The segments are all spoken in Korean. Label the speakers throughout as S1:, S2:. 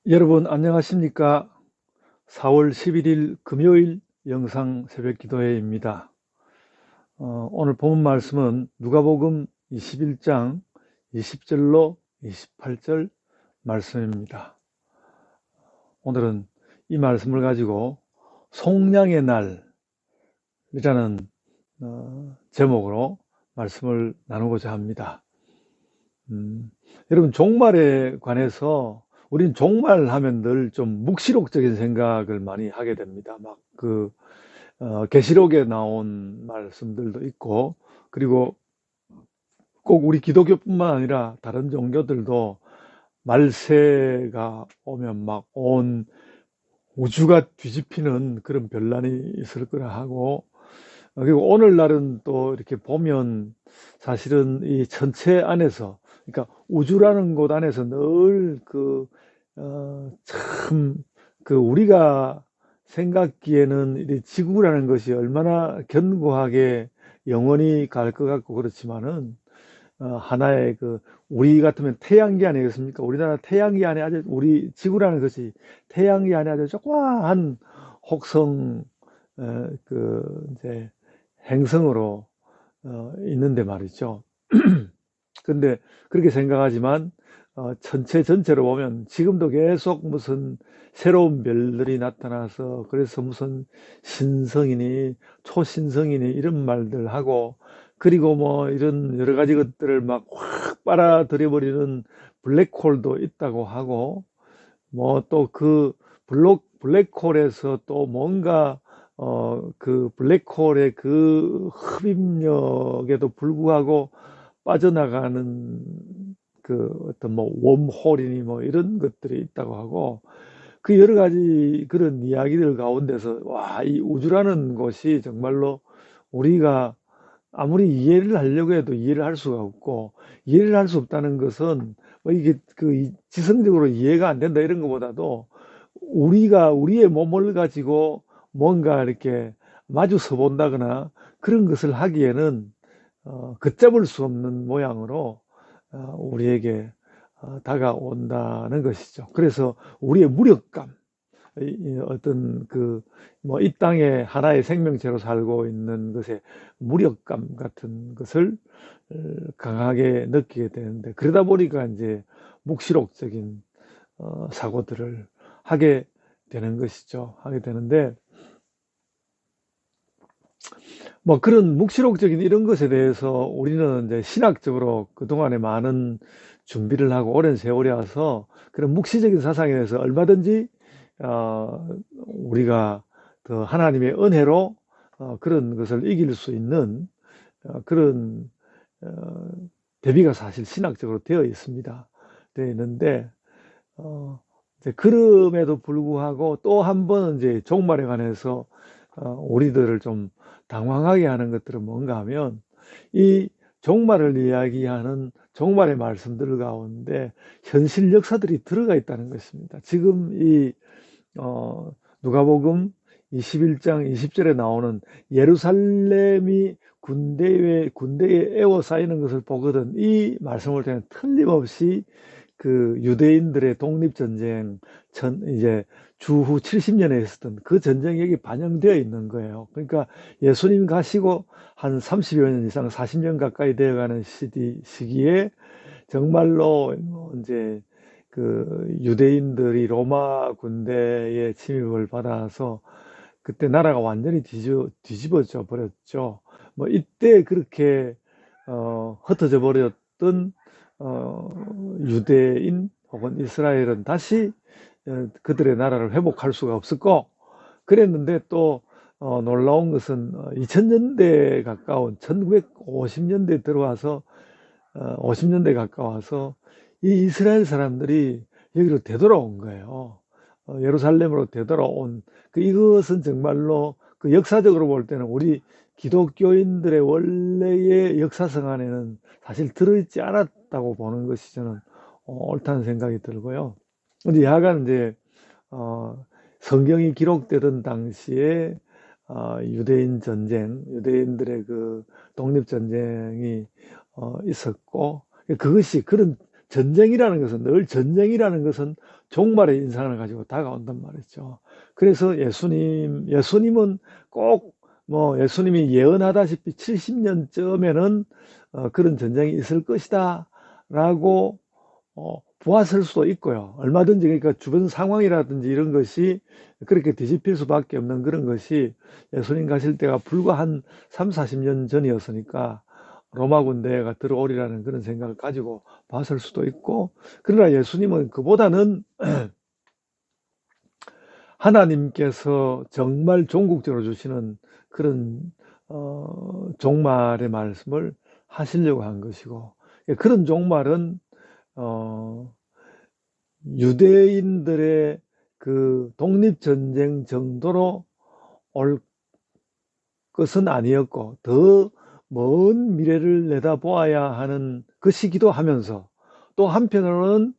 S1: 여러분 안녕하십니까? 4월 11일 금요일 영상 새벽 기도회입니다. 오늘 본문 말씀은 누가복음 21장 20절로 28절 말씀입니다. 오늘은 이 말씀을 가지고 속량의 날이라는 제목으로 말씀을 나누고자 합니다. 여러분 종말에 관해서 우린 종말 하면 늘 좀 묵시록적인 생각을 많이 하게 됩니다. 막 계시록에 나온 말씀들도 있고, 그리고 꼭 우리 기독교뿐만 아니라 다른 종교들도 말세가 오면 막 온 우주가 뒤집히는 그런 변란이 있을 거라 하고, 그리고 오늘날은 또 이렇게 보면 사실은 이 천체 안에서, 그러니까 우주라는 곳 안에서 늘 참, 우리가 생각기에는 이 지구라는 것이 얼마나 견고하게 영원히 갈 것 같고 그렇지만은, 하나의 우리 같으면 태양계 아니겠습니까? 우리나라 태양계 안에 아주, 우리 지구라는 것이 태양계 안에 아주 조그마한 혹성, 이제 행성으로 있는데 말이죠. 근데 그렇게 생각하지만 전체 전체로 보면 지금도 계속 무슨 새로운 별들이 나타나서 그래서 무슨 신성이니 초신성이니 이런 말들 하고, 그리고 뭐 이런 여러 가지 것들을 막 확 빨아들여 버리는 블랙홀도 있다고 하고, 뭐 또 블랙홀에서 또 뭔가 그 블랙홀의 그 흡입력에도 불구하고 빠져나가는 어떤 뭐 웜홀이니 뭐 이런 것들이 있다고 하고, 그 여러 가지 그런 이야기들 가운데서 와, 이 우주라는 것이 정말로 우리가 아무리 이해를 하려고 해도 이해를 할 수가 없고, 이해를 할 수 없다는 것은 뭐 이게 지성적으로 이해가 안 된다 이런 것보다도 우리가 우리의 몸을 가지고 뭔가 이렇게 마주 서 본다거나 그런 것을 하기에는 걷잡을 수 없는 모양으로 우리에게 다가온다는 것이죠. 그래서 우리의 무력감, 어떤 뭐 이 땅에 하나의 생명체로 살고 있는 것의 무력감 같은 것을 강하게 느끼게 되는데, 그러다 보니까 이제 묵시록적인 사고들을 하게 되는 것이죠. 하게 되는데, 뭐 그런 묵시록적인 이런 것에 대해서 우리는 이제 신학적으로 그동안에 많은 준비를 하고 오랜 세월이 와서 그런 묵시적인 사상에 대해서 얼마든지 우리가 더 하나님의 은혜로 그런 것을 이길 수 있는 그런 어, 대비가 사실 신학적으로 되어 있습니다. 되어 있는데 이제 그럼에도 불구하고 또 한 번은 이제 종말에 관해서 우리들을 좀 당황하게 하는 것들은 뭔가 하면, 이 종말을 이야기하는 종말의 말씀들 가운데 현실 역사들이 들어가 있다는 것입니다. 지금 이 누가복음 21장 20절에 나오는 예루살렘이 군대에 에워싸이는 것을 보거든 이 말씀을 통해 틀림없이 그 유대인들의 독립전쟁 이제 주후 70년에 있었던 그 전쟁이 여기 반영되어 있는 거예요. 그러니까 예수님 가시고 한 30여 년 이상 40년 가까이 되어가는 시기에 정말로 이제 유대인들이 로마 군대의 침입을 받아서 그때 나라가 완전히 뒤집어져 버렸죠. 뭐 이때 그렇게 흩어져 버렸던 유대인 혹은 이스라엘은 다시 그들의 나라를 회복할 수가 없었고, 그랬는데 또 놀라운 것은 2000년대 가까운 1950년대 들어와서 50년대 가까워서 이 이스라엘 사람들이 여기로 되돌아온 거예요. 예루살렘으로 되돌아온 이것은 정말로 역사적으로 볼 때는 우리 기독교인들의 원래의 역사성 안에는 사실 들어있지 않았다고 보는 것이 저는 옳다는 생각이 들고요. 근데 야간 이제 성경이 기록되던 당시에 유대인 전쟁, 유대인들의 독립 전쟁이 있었고, 그것이 그런 전쟁이라는 것은 늘 전쟁이라는 것은 종말의 인상을 가지고 다가온단 말이죠. 그래서 예수님은 꼭 뭐 예수님이 예언하다시피 70년쯤에는 그런 전쟁이 있을 것이다라고 보았을 수도 있고요. 얼마든지 그러니까 주변 상황이라든지 이런 것이 그렇게 뒤집힐 수밖에 없는 그런 것이 예수님 가실 때가 불과 한 3, 40년 전이었으니까 로마 군대가 들어오리라는 그런 생각을 가지고 봤을 수도 있고, 그러나 예수님은 그보다는 하나님께서 정말 종국적으로 주시는 그런 종말의 말씀을 하시려고 한 것이고, 그런 종말은 유대인들의 그 독립전쟁 정도로 올 것은 아니었고, 더 먼 미래를 내다보아야 하는 것이기도 하면서, 또 한편으로는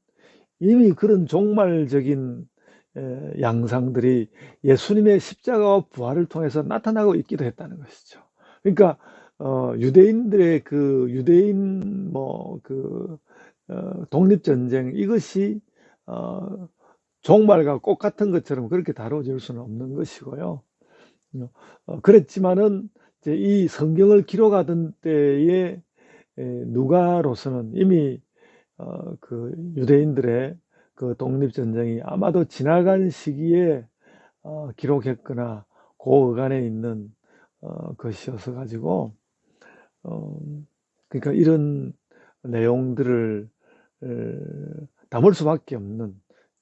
S1: 이미 그런 종말적인 양상들이 예수님의 십자가와 부활을 통해서 나타나고 있기도 했다는 것이죠. 그러니까 유대인들의 그 유대인 독립전쟁, 이것이 종말과 꼭 같은 것처럼 그렇게 다뤄질 수는 없는 것이고요. 그랬지만은 이제 이 성경을 기록하던 때에 누가로서는 이미 그 유대인들의 그 독립전쟁이 아마도 지나간 시기에 기록했거나 그 어간에 있는 것이어서 가지고 그러니까 이런 내용들을 담을 수밖에 없는,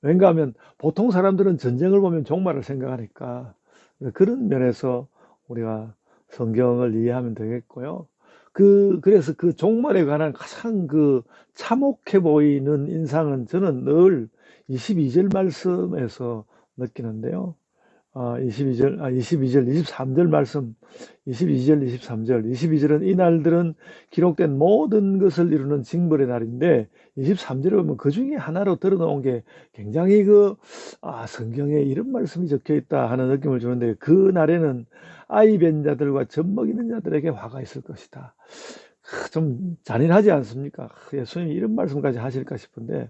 S1: 왜냐하면 보통 사람들은 전쟁을 보면 종말을 생각하니까 그런 면에서 우리가 성경을 이해하면 되겠고요. 그래서 그 종말에 관한 가장 그 참혹해 보이는 인상은 저는 늘 22절 말씀에서 느끼는데요. 22절, 23절 말씀, 22절, 23절, 22절은 이 날들은 기록된 모든 것을 이루는 징벌의 날인데, 23절에 보면 그 중에 하나로 드러나온 게 굉장히 성경에 이런 말씀이 적혀 있다 하는 느낌을 주는데, 그 날에는 아이 뵌 자들과 젖 먹이는 자들에게 화가 있을 것이다. 좀 잔인하지 않습니까? 예수님이 이런 말씀까지 하실까 싶은데,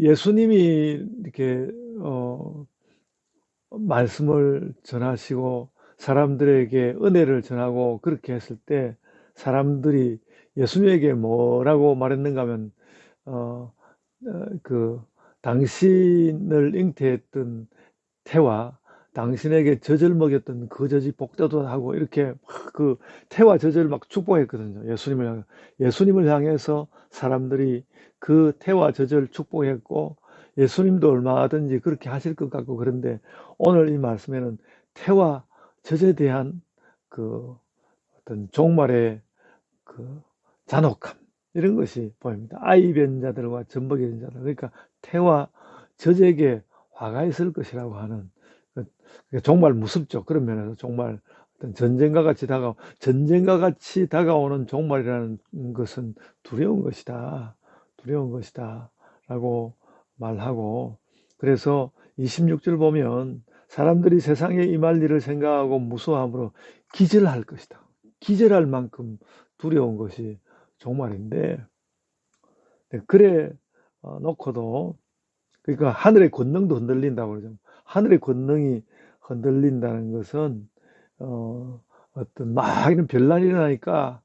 S1: 예수님이 이렇게, 말씀을 전하시고 사람들에게 은혜를 전하고 그렇게 했을 때 사람들이 예수님에게 뭐라고 말했는가 하면 당신을 잉태했던 태와 당신에게 젖을 먹였던 그 젖이 복되도다 하고 이렇게 그 태와 젖을 막 축복했거든요. 예수님을 향해서 사람들이 그 태와 젖을 축복했고, 예수님도 얼마든지 그렇게 하실 것 같고, 그런데 오늘 이 말씀에는 태와 젖에 대한 그 어떤 종말의 그 잔혹함, 이런 것이 보입니다. 아이 뵌 자들과 젖 먹이는 자들, 그러니까 태와 젖에게 화가 있을 것이라고 하는, 정말 무섭죠. 그런 면에서 정말 어떤 전쟁과 같이 다가오는 종말이라는 것은 두려운 것이다. 두려운 것이다. 라고 말하고, 그래서 26절 보면 사람들이 세상에 임할 일을 생각하고 무서워함으로 기절할 것이다. 기절할 만큼 두려운 것이 종말인데, 그래 놓고도, 그러니까 하늘의 권능도 흔들린다고 그러죠. 하늘의 권능이 흔들린다는 것은 어떤 막 이런 별난이 일어나니까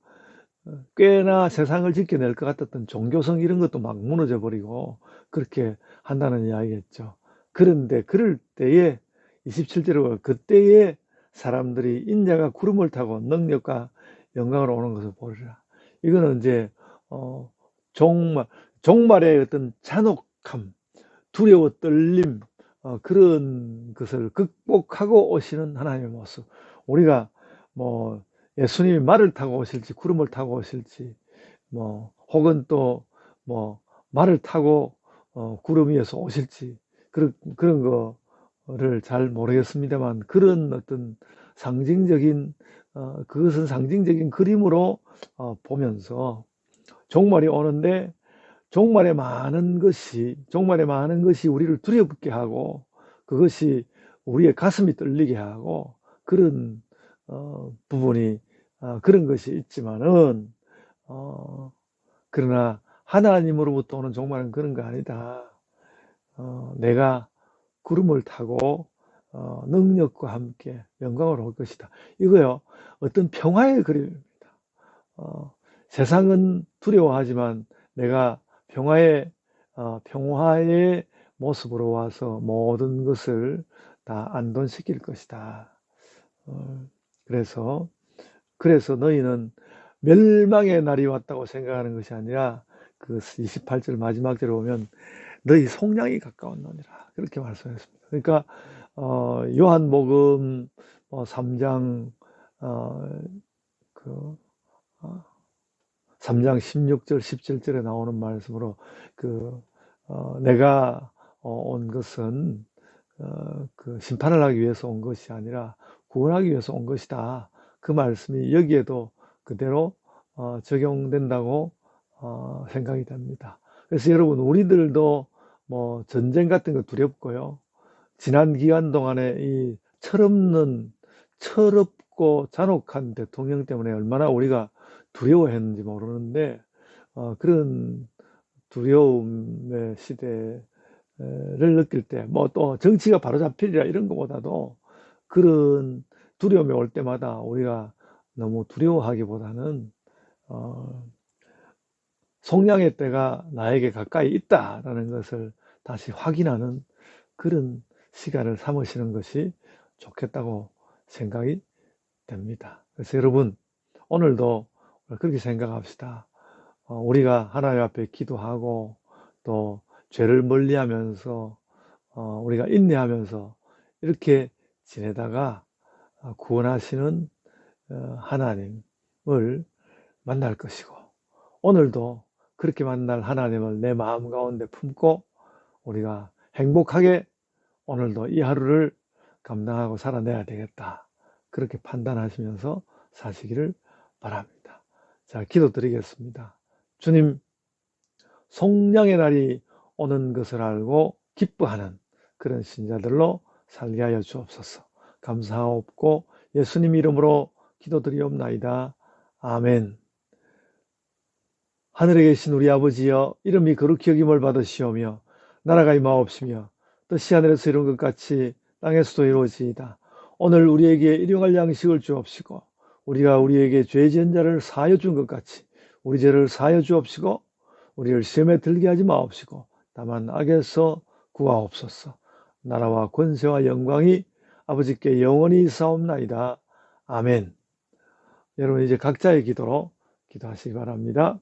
S1: 꽤나 세상을 지켜낼 것 같았던 종교성 이런 것도 막 무너져 버리고 그렇게 한다는 이야기겠죠. 그런데 그럴 때에 27절에 그때에 사람들이 인자가 구름을 타고 능력과 영광으로 오는 것을 보리라. 이거는 이제 종말의 어떤 잔혹함, 두려워 떨림, 그런 것을 극복하고 오시는 하나님의 모습. 우리가 뭐 예수님이 말을 타고 오실지 구름을 타고 오실지 혹은 또 말을 타고 구름 위에서 오실지 그런 거를 잘 모르겠습니다만, 그런 어떤 상징적인 그것은 상징적인 그림으로 보면서 종말이 오는데 종말의 많은 것이 우리를 두렵게 하고 그것이 우리의 가슴이 떨리게 하고 그런 부분이 그런 것이 있지만은 그러나 하나님으로부터 오는 종말은 그런 거 아니다. 내가 구름을 타고 능력과 함께 영광으로 올 것이다. 이거요, 어떤 평화의 그림입니다. 세상은 두려워하지만 내가 평화의 모습으로 와서 모든 것을 다 안돈시킬 것이다. 그래서 너희는 멸망의 날이 왔다고 생각하는 것이 아니라 그 28절 마지막 절에 보면 너희 속량이 가까운 놈이라 그렇게 말씀했습니다. 그러니까 요한복음 3장 3장 16절 17절에 나오는 말씀으로 내가 온 것은 심판을 하기 위해서 온 것이 아니라 구원하기 위해서 온 것이다. 그 말씀이 여기에도 그대로 적용된다고 생각이 됩니다. 그래서 여러분, 우리들도 뭐 전쟁 같은 거 두렵고요. 지난 기간 동안에 이 철없고 잔혹한 대통령 때문에 얼마나 우리가 두려워했는지 모르는데 그런 두려움의 시대를 느낄 때 뭐 또 정치가 바로잡히리라 이런 것보다도 그런 두려움이 올 때마다 우리가 너무 두려워하기보다는 속량의 때가 나에게 가까이 있다라는 것을 다시 확인하는 그런 시간을 삼으시는 것이 좋겠다고 생각이 됩니다. 그래서 여러분, 오늘도 그렇게 생각합시다. 우리가 하나님 앞에 기도하고 또 죄를 멀리하면서 우리가 인내하면서 이렇게 지내다가 구원하시는 하나님을 만날 것이고, 오늘도 그렇게 만날 하나님을 내 마음 가운데 품고 우리가 행복하게 오늘도 이 하루를 감당하고 살아내야 되겠다. 그렇게 판단하시면서 사시기를 바랍니다. 자, 기도드리겠습니다. 주님, 속량의 날이 오는 것을 알고 기뻐하는 그런 신자들로 살게 하여 주옵소서. 감사하옵고 예수님 이름으로 기도드리옵나이다. 아멘. 하늘에 계신 우리 아버지여, 이름이 거룩히 여김을 받으시오며 나라가 임하옵시며 뜻이 하늘에서 이룬 것 같이 땅에서도 이루어지이다. 오늘 우리에게 일용할 양식을 주옵시고 우리가 우리에게 죄 지은 자를 사하여 준 것 같이 우리 죄를 사하여 주옵시고 우리를 시험에 들게 하지 마옵시고 다만 악에서 구하옵소서. 나라와 권세와 영광이 아버지께 영원히 있사옵나이다. 아멘. 여러분, 이제 각자의 기도로 기도하시기 바랍니다.